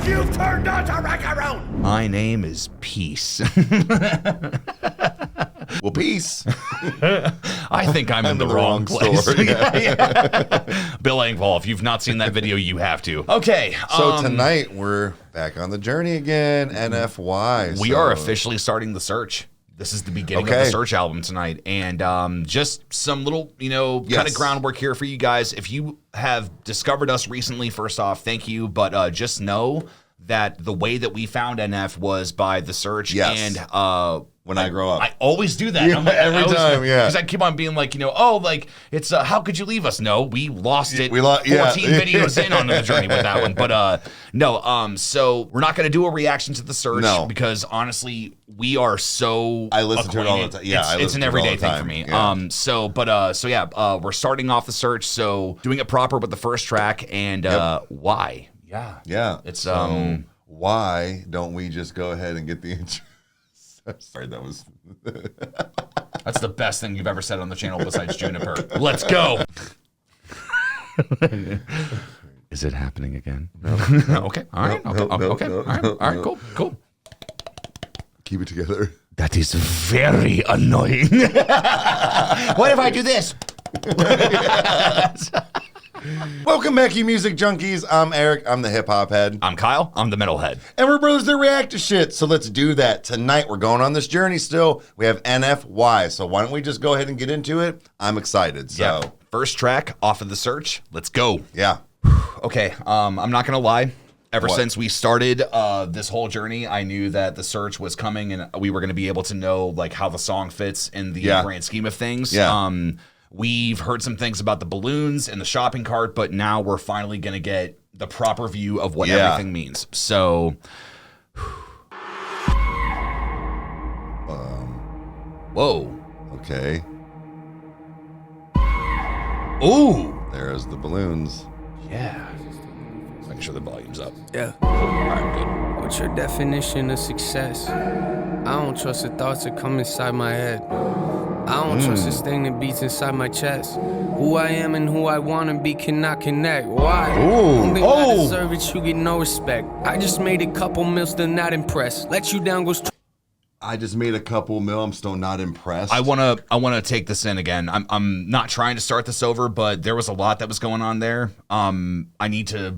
You've turned on to Rykerroad! My name is Peace. Well, peace. I think I'm in the wrong place. store. Yeah. Bill Engvall, if you've not seen that video, you have to. Okay. So tonight we're back on the journey again, NFY. We are officially starting the search. This is the beginning of the Search album tonight. And just some little, kind of groundwork here for you guys. If you have discovered us recently, first off, thank you. But just know that the way that we found NF was by the search. Yes. And when I grow up. I always do that. Yeah, every time, yeah. Because I keep on being like, it's how could you leave us? No, we lost it. 14 yeah. videos in on the journey with that one. But no, so we're not going to do a reach to the search because honestly, we are so I listen to it all the time. Yeah, it's an everyday thing for me. Yeah. We're starting off the search, so doing it proper with the first track and why. Yeah. Yeah. It's why don't we just go ahead and get the intro? Sorry, that was... That's the best thing you've ever said on the channel besides Juniper. Let's go. Is it happening again? No. Okay. All right. Okay. All right. Cool. Keep it together. That is very annoying. What if I do this? Welcome back, you music junkies. I'm Eric. I'm the hip hop head. I'm Kyle. I'm the metal head. And we're brothers that react to shit. So let's do that. Tonight, we're going on this journey still. We have NFY. So why don't we just go ahead and get into it? I'm excited. So first track off of the search. Let's go. Yeah. Okay. I'm not going to lie. Ever since we started this whole journey, I knew that the search was coming and we were going to be able to know like how the song fits in the grand scheme of things. Yeah. We've heard some things about the balloons and the shopping cart, but now we're finally going to get the proper view of what everything means. So, whoa. Okay. Ooh. There's the balloons. Yeah. Make sure the volume's up. Yeah. All right, good. What's your definition of success? I don't trust the thoughts that come inside my head. I don't trust this thing that beats inside my chest. Who I am and who I wanna be cannot connect. Why? Don't think I deserve it, you get no respect. I just made a couple mil, still not impressed. Let you down goes. I just made a couple mil. I'm still not impressed. I wanna take this in again. I'm not trying to start this over, but there was a lot that was going on there. I need to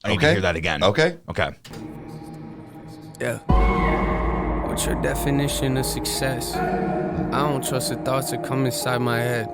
hear that again. Okay. Yeah. What's your definition of success? I don't trust the thoughts that come inside my head.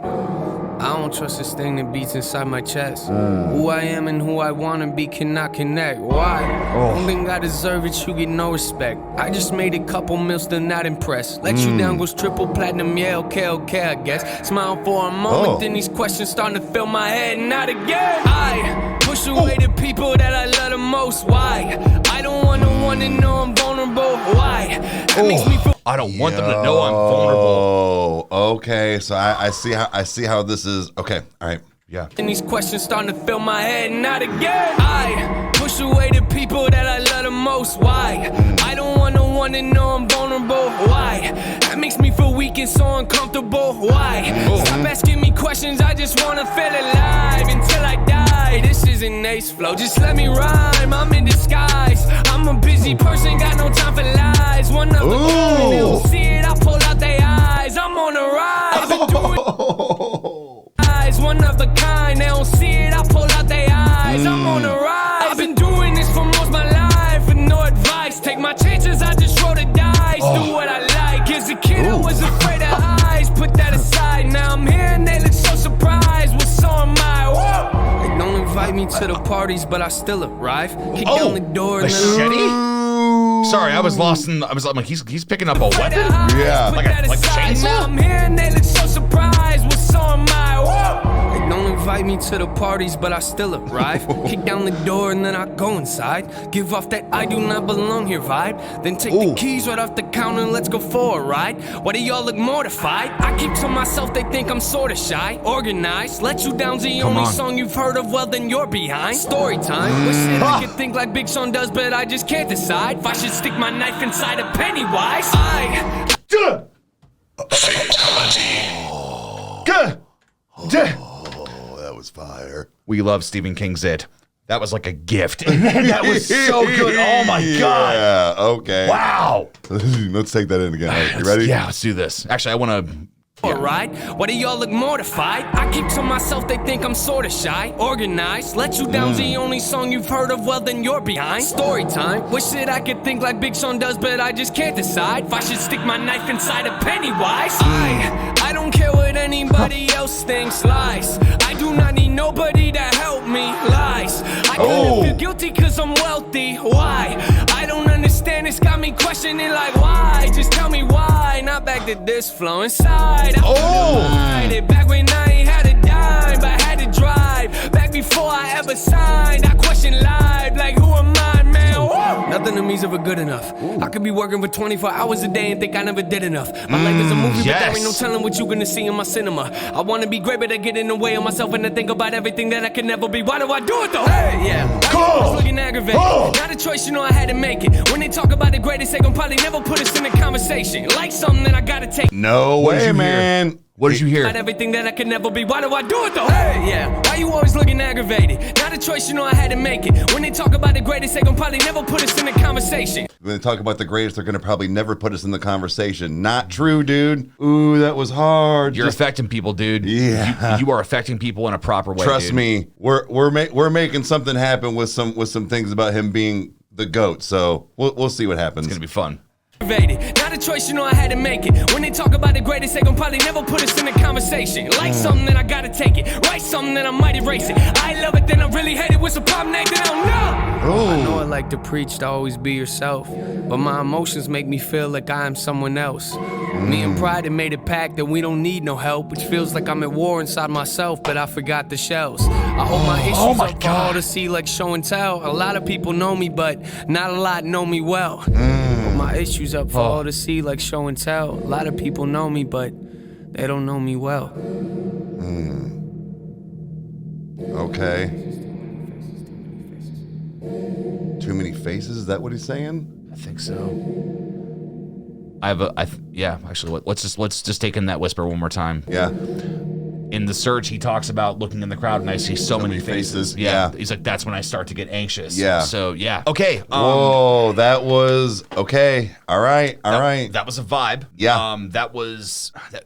I don't trust this thing that beats inside my chest. Who I am and who I wanna be cannot connect. Why? Don't think I deserve it, you get no respect. I just made a couple mil, still not impressed. Let you down goes triple platinum, yeah, okay, I guess. Smile for a moment, then these questions starting to fill my head, not again. I push away the people that I love the most. Why? I don't want no one to know I'm vulnerable. Why? That makes me feel. I don't want them to know I'm vulnerable. Oh, okay. So I see how this is. Okay, all right. Yeah. And these questions starting to fill my head, not again. I push away the people that I love the most. Why? I don't want no one to know I'm vulnerable. Why? That makes me feel weak and so uncomfortable. Why? Stop asking me questions, I just wanna feel alive until I die. This is an ace flow, just let me rhyme. I'm in disguise. I'm a busy person, got no time for lies. One of the kind, they don't see it, I pull out their eyes. I'm on a rise. One of the kind, they don't see it, I pull out their eyes. I'm on the rise. I've been doing this for most of my life with no advice. Take my chances, I just roll the dice. Do what I like. As a kid, I was afraid of highs. Put that aside, now I'm here and they look so surprised. What's so am I? Whoa. They don't invite me to the parties, but I still arrive. Kick down the door and machete? Sorry, I was lost in. I was like, he's picking up a weapon. Yeah, like a chainsaw. Now I'm here and they look so surprised. What's so am I? Whoa. They don't invite me to the parties, but I still arrive. Kick down the door and then I go inside. Give off that I do not belong here vibe. Then take the keys right off the counter and let's go for a ride. Why do y'all look mortified? I keep to myself, they think I'm sorta shy. Organized, let you down's the only song you've heard of, well then you're behind. Story time, wish that I could think like Big Sean does, but I just can't decide if I should stick my knife inside a Pennywise. that was fire. We love Stephen King's It. That was like a gift. That was so good. Oh my God. Yeah, okay. Wow. Let's take that in again. All right, you ready? Yeah, let's do this. Actually, I want to... Alright, why do y'all look mortified? I keep to myself, they think I'm sorta shy. Organized, let you down's the only song you've heard of, well then you're behind. Story time, wish that I could think like Big Sean does, but I just can't decide if I should stick my knife inside a Pennywise. I don't care what anybody else thinks, lies. I do not need nobody to help me, lies. I couldn't feel guilty cause I'm wealthy, why? I don't understand, it's got me questioning like why? Just tell me why, not back to this flow inside. I could've it back when I ain't had a dime, but had to drive. Back before I ever signed, I question live, like who am I, man? Woo! Nothing to me's ever good enough. I could be working for 24 hours a day and think I never did enough. My life is a movie, but there ain't no telling what you gonna see in my cinema. I wanna be great, but I get in the way of myself and I think about everything that I can never be. Why do I do it though? Hey, yeah. I was looking aggravated. Not a choice, you know I had to make it. When they talk about the greatest, they gon' probably never put us in a conversation. Like something that I gotta take. No way, man. What did you hear? About everything that I can never be. Why do I do it though? Hey, yeah. Why you always looking aggravated? Not a choice, you know I had to make it. When they talk about the greatest, they gon' probably never put us in a conversation. When they talk about the greatest, they're gonna probably never put us in the conversation. Not true, dude. Ooh, that was hard. You're affecting people, dude. Yeah. You are affecting people in a proper way. Trust dude. me, we're making something happen with some things about him being the GOAT. So we'll see what happens. It's gonna be fun. Not a choice, you know I had to make it. When they talk about the greatest, they gon' probably never put us in a conversation. Like something that I gotta take it, write something that I might erase it. I love it, then I really hate it. What's the problem, Nate? They don't know. I know I like to preach to always be yourself, but my emotions make me feel like I am someone else. Me and Pride have made a pact that we don't need no help, which feels like I'm at war inside myself, but I forgot the shells. I hold my issues up for all to see like show and tell. A lot of people know me, but not a lot know me well. My issues up for all to see like show and tell. A lot of people know me, but they don't know me well. Okay. Too many faces? Is that what he's saying? I think so. Yeah, actually, let's just take in that whisper one more time. Yeah. In the search, he talks about looking in the crowd and I see so many faces. Yeah. He's like, that's when I start to get anxious. Yeah. So, yeah. Okay. Whoa, that was, okay. All right. That was a vibe. Yeah.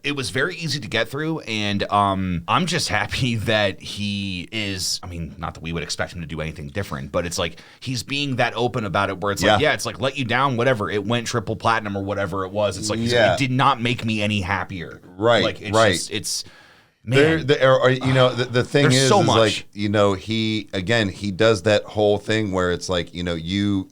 It was very easy to get through. And I'm just happy that he is, I mean, not that we would expect him to do anything different, but it's like he's being that open about it where it's like, it's like, let you down, whatever. It went triple platinum or whatever it was. It's like, it did not make me any happier. Right. Like, it's right. Just, it's, man, the thing there's is, so is much. like, he does that whole thing where it's like, you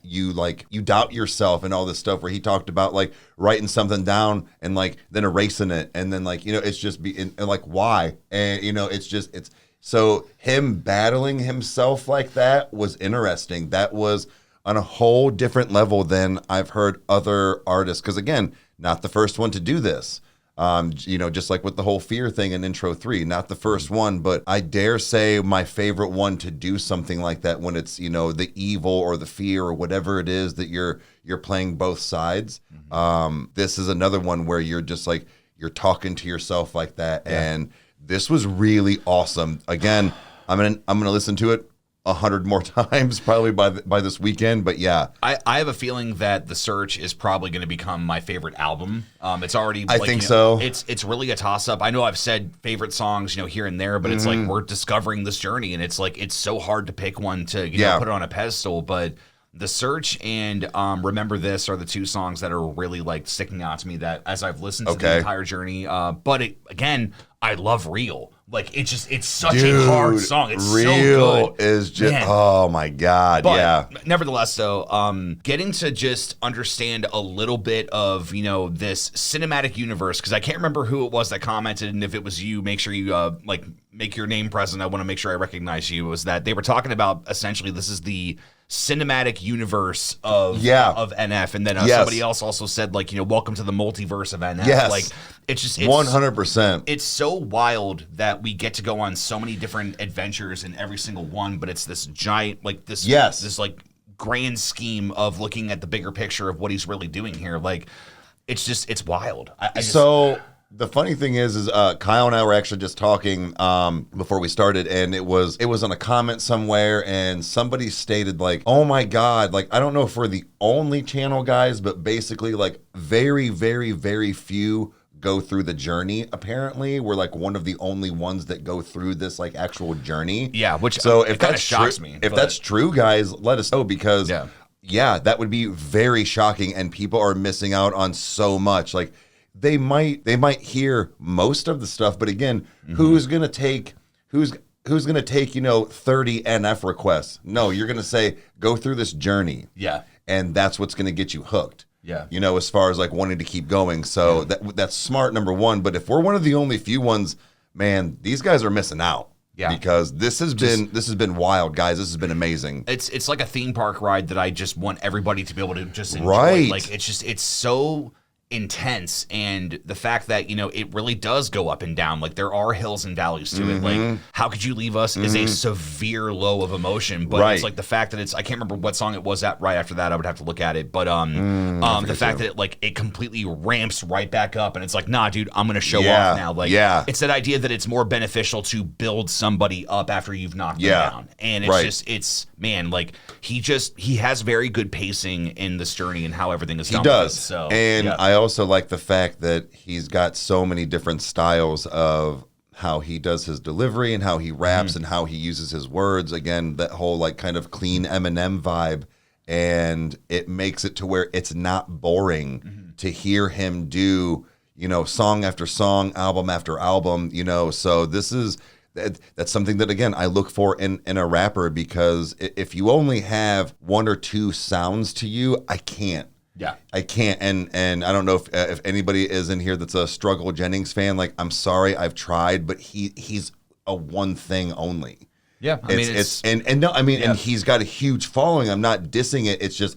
doubt yourself and all this stuff where he talked about like writing something down and like then erasing it. And then like, it's just and like, why? And it's so him battling himself like that was interesting. That was on a whole different level than I've heard other artists. Cause again, not the first one to do this. Just like with the whole fear thing in intro 3, not the first one, but I dare say my favorite one to do something like that when it's, the evil or the fear or whatever it is that you're playing both sides. This is another one where you're just like, you're talking to yourself like that. Yeah. And this was really awesome. Again, I'm going to listen to it 100 more times probably by this weekend, but yeah. I have a feeling that The Search is probably going to become my favorite album. It's already I think so. It's really a toss-up. I know I've said favorite songs, here and there, but it's like we're discovering this journey, and it's like it's so hard to pick one to put it on a pedestal, but The Search and Remember This are the two songs that are really like sticking out to me that as I've listened to the entire journey. But again, I love Real. Like it's such a hard song. It's Real so good. Is just oh my God. But nevertheless though, getting to just understand a little bit of, this cinematic universe, because I can't remember who it was that commented, and if it was you, make sure you make your name present. I want to make sure I recognize you. Was that they were talking about essentially this is the cinematic universe of NF, and then somebody else also said welcome to the multiverse of NF. Yes. Like it's 100%. It's so wild that we get to go on so many different adventures in every single one, but it's this giant this grand scheme of looking at the bigger picture of what he's really doing here. Like it's wild. The funny thing is Kyle and I were actually just talking before we started, and it was on a comment somewhere, and somebody stated like, "Oh my God!" Like, I don't know if we're the only channel guys, but basically like very, very, very few go through the journey. Apparently, we're like one of the only ones that go through this like actual journey. Yeah, which so if that shocks me. If that's true, guys, let us know because yeah, that would be very shocking, and people are missing out on so much. Like. They might hear most of the stuff, but again, who's gonna take 30 NF requests? No, you're gonna say go through this journey. Yeah, and that's what's gonna get you hooked. Yeah, as far as like wanting to keep going. So that's smart, number one. But if we're one of the only few ones, man, these guys are missing out. Yeah, because this has been wild, guys. This has been amazing. It's like a theme park ride that I just want everybody to be able to just enjoy. Right. Like it's so intense, and the fact that it really does go up and down. Like there are hills and valleys to it. Like How Could You Leave Us is a severe low of emotion, but it's like the fact that I can't remember what song it was at right after that. I would have to look at it, but the fact that it completely ramps right back up, and it's like, nah, dude, I'm gonna show off now. Like it's that idea that it's more beneficial to build somebody up after you've knocked them down, and it's man, like he has very good pacing in this journey and how everything is done. He does. So I also like the fact that he's got so many different styles of how he does his delivery and how he raps and how he uses his words. Again, that whole like kind of clean Eminem vibe, and it makes it to where it's not boring to hear him do, song after song, album after album, so that's something that, again, I look for in a rapper, because if you only have one or two sounds to you, I can't. Yeah, I can't, and I don't know if anybody is in here that's a Struggle Jennings fan. Like, I'm sorry, I've tried, but he's a one thing only. Yeah, I mean, and he's got a huge following. I'm not dissing it. It's just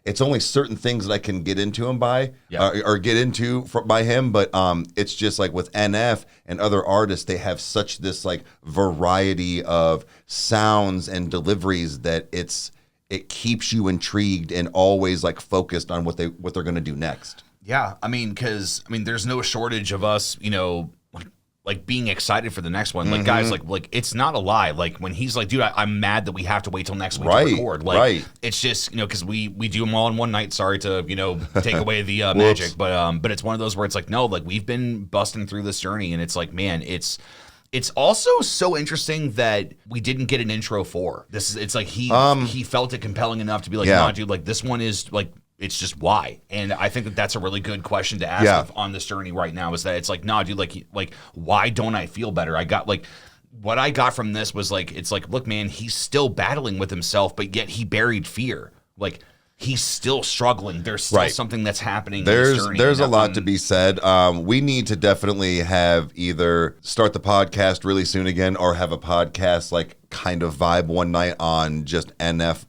it's only certain things that I can get into him by, or get into by him. But it's just like with NF and other artists, they have such this like variety of sounds and deliveries that it keeps you intrigued and always like focused on what they're going to do next. Yeah, because there's no shortage of us, like being excited for the next one. Like guys, like it's not a lie. Like when he's like, dude, I'm mad that we have to wait till next week to record. Like it's just because we do them all in one night. Sorry to take away the magic, but it's one of those where it's like, no, like we've been busting through this journey, and it's like, man, It's also so interesting that we didn't get an intro for this. It's like he felt it compelling enough to be like, nah, dude, like this one is like, it's just why. And I think that's a really good question to ask on this journey right now, is that it's like, nah, dude, like why don't I feel better? I got like, what I got from this was like, it's like, look, man, he's still battling with himself, but yet he buried fear. Like, he's still struggling. There's still something that's happening. There's a lot to be said. We need to definitely have either start the podcast really soon again, or have a podcast like kind of vibe one night on just NF,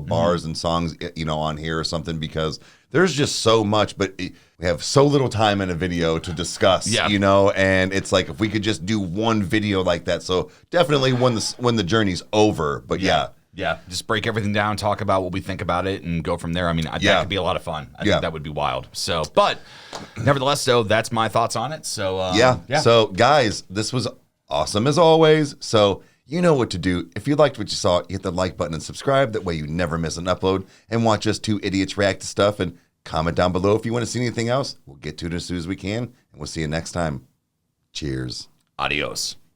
bars and songs, on here or something, because there's just so much, but we have so little time in a video to discuss, and it's like, if we could just do one video like that. So definitely when the journey's over, but yeah, just break everything down, talk about what we think about it, and go from there. That could be a lot of fun. I think that would be wild. So, but nevertheless, that's my thoughts on it. So, So, guys, this was awesome as always. So, you know what to do. If you liked what you saw, hit the like button and subscribe. That way you never miss an upload. And watch us two idiots react to stuff. And comment down below if you want to see anything else. We'll get to it as soon as we can. And we'll see you next time. Cheers. Adios.